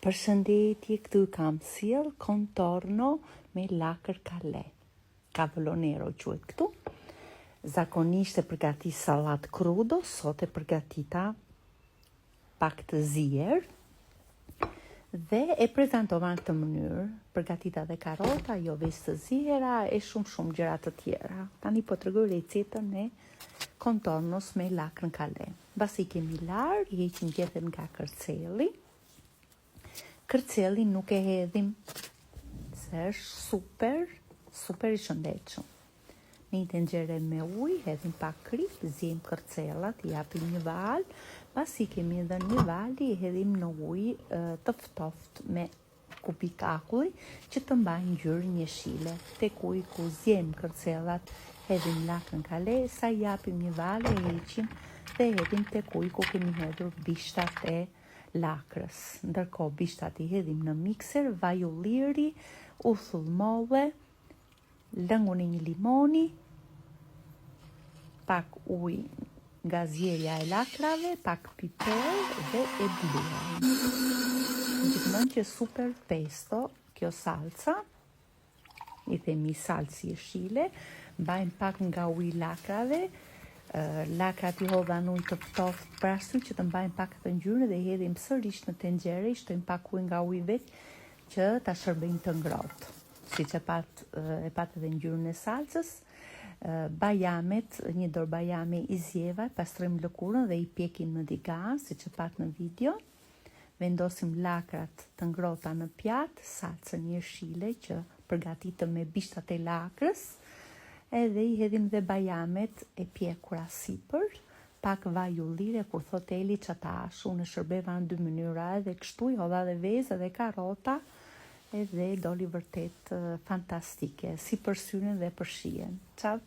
Përshëndetje, këtu kam sjell contorno me lakër kale. Cavolo quhet këtu. Zakonisht e përgatis sallat crudo, sot e përgatita pak të zier. Dhe e prezantova në këtë mënyrë, përgatita dhe karota, jo veç të ziera, e shumë gjëra të tjera. Tani po t'rregoj recetën e contornos me lakrën kale. Mbasi kemi lar, i heqim gjethet nga kërcelli. Kërcelli nuk e hedhim, se është super i shëndetshëm. Në një tenxhere me ujë, hedhim pak krip, ziejmë kërcellat, i japim një val, pasi kemi dhënë një val, i hedhim në ujë të ftoftë me kupik akulli, që të mbajnë ngjyrë njëshile. Tek uji ku ziejmë kërcellat, hedhim lakrën kale, sa i japim një val, e heqim dhe hedhim tek uji ku kemi hedhur bishtat e lakrës. Ndërkohë bishtat i hedhim në mikser, vaj ulliri, uthull molle, lëngun e një limoni, pak ujë nga zjerja e lakrave, pak piper dhe e bluajmë. Gjithmonë që super pesto, kjo salca, i themi salci jeshile, mbajmë pak nga uji lakrave, lakrat i hodha në ujë të ftoftë për arsye që të mbajnë pak të ngjyrë dhe i hedhim sërish në tenxhere, i shtojmë pak ujë nga uji vet që ta shërbejmë të ngrohtë. Siç e pat edhe ngjyrën e salcës, bajamet, një dorë bajame i zjeva, pastrojmë lëkurën dhe i pjekim në digan, siç e pat në video. Vendosim lakrat të ngrohta në pjatë, salcën jeshile që përgatitëm me bishtat e lakrës, edhe i hedhim dhe bajamet e pjekura sipër, pak vaj ullire, kur thot Eli çatash, unë e shërbeva në 2 mënyra, edhe kështu i hodha dhe vezë dhe karota, edhe doli vërtet fantastike, si për syrin dhe për shijen. Ciao.